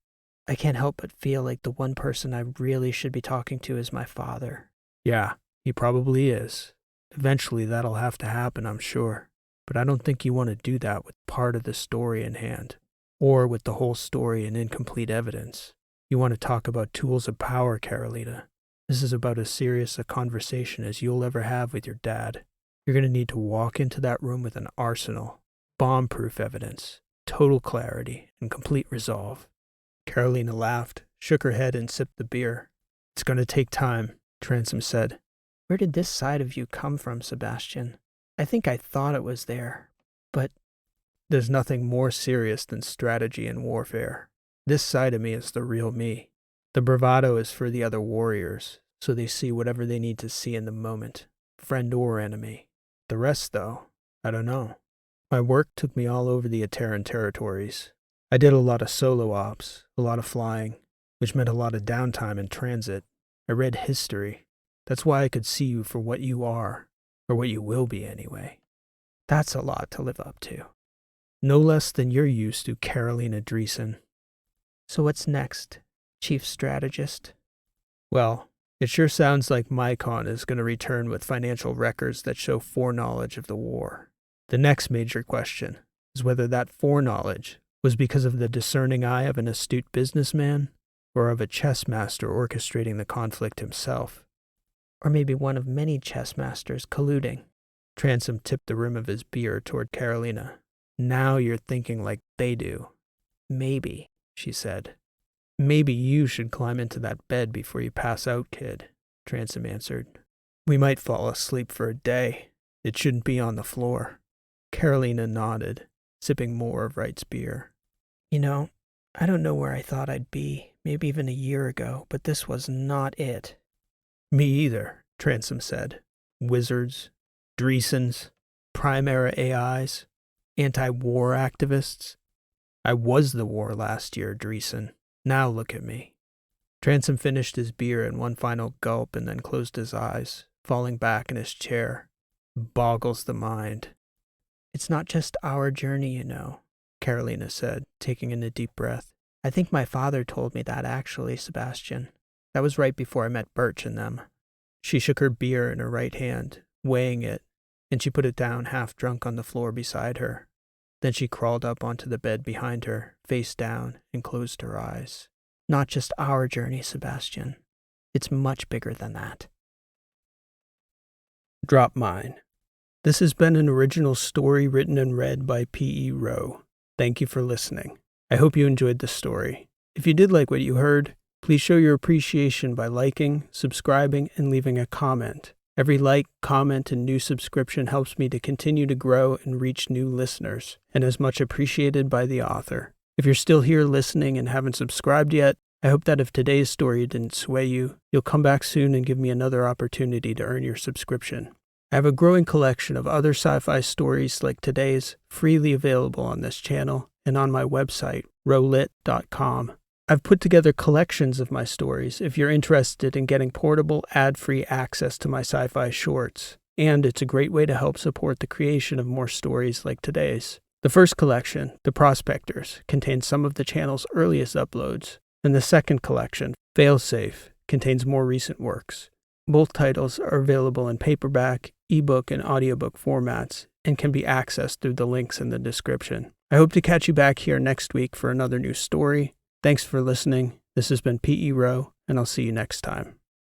I can't help but feel like the one person I really should be talking to is my father. Yeah, he probably is. Eventually that'll have to happen, I'm sure. But I don't think you want to do that with part of the story in hand, or with the whole story in incomplete evidence. You want to talk about tools of power, Carolina. This is about as serious a conversation as you'll ever have with your dad. You're going to need to walk into that room with an arsenal, bomb-proof evidence, total clarity, and complete resolve. Carolina laughed, shook her head, and sipped the beer. It's going to take time, Transom said. Where did this side of you come from, Sebastian? I think I thought it was there, but There's nothing more serious than strategy in warfare. This side of me is the real me. The bravado is for the other warriors, so they see whatever they need to see in the moment, friend or enemy. The rest, though, I don't know. My work took me all over the Ateran territories. I did a lot of solo ops, a lot of flying, which meant a lot of downtime in transit. I read history. That's why I could see you for what you are, or what you will be anyway. That's a lot to live up to. No less than you're used to, Carolina Dreesen. So what's next, Chief Strategist? Well, it sure sounds like Mycon is going to return with financial records that show foreknowledge of the war. The next major question is whether that foreknowledge was because of the discerning eye of an astute businessman, or of a chess master orchestrating the conflict himself. Or maybe one of many chess masters colluding. Transom tipped the rim of his beer toward Carolina. Now you're thinking like they do. Maybe, she said. Maybe you should climb into that bed before you pass out, kid, Transom answered. We might fall asleep for a day. It shouldn't be on the floor. Carolina nodded, sipping more of Wright's beer. You know, I don't know where I thought I'd be, maybe even a year ago, but this was not it. Me either, Transom said. Wizards, Dreesens, prime-era AIs, anti-war activists. I was the war last year, Dreesen. Now look at me. Transom finished his beer in one final gulp and then closed his eyes, falling back in his chair. Boggles the mind. It's not just our journey, you know, Carolina said, taking in a deep breath. I think my father told me that actually, Sebastian. That was right before I met Birch and them. She shook her beer in her right hand, weighing it, and she put it down half drunk on the floor beside her. Then she crawled up onto the bed behind her, face down, and closed her eyes. Not just our journey, Sebastian. It's much bigger than that. Drop mine. This has been an original story written and read by P.E. Rowe. Thank you for listening. I hope you enjoyed the story. If you did like what you heard, please show your appreciation by liking, subscribing, and leaving a comment. Every like, comment, and new subscription helps me to continue to grow and reach new listeners, and is much appreciated by the author. If you're still here listening and haven't subscribed yet, I hope that if today's story didn't sway you, you'll come back soon and give me another opportunity to earn your subscription. I have a growing collection of other sci-fi stories like today's freely available on this channel and on my website, rowlit.com. I've put together collections of my stories if you're interested in getting portable, ad-free access to my sci-fi shorts, and it's a great way to help support the creation of more stories like today's. The first collection, The Prospectors, contains some of the channel's earliest uploads, and the second collection, Failsafe, contains more recent works. Both titles are available in paperback, ebook, and audiobook formats, and can be accessed through the links in the description. I hope to catch you back here next week for another new story. Thanks for listening. This has been P.E. Rowe, and I'll see you next time.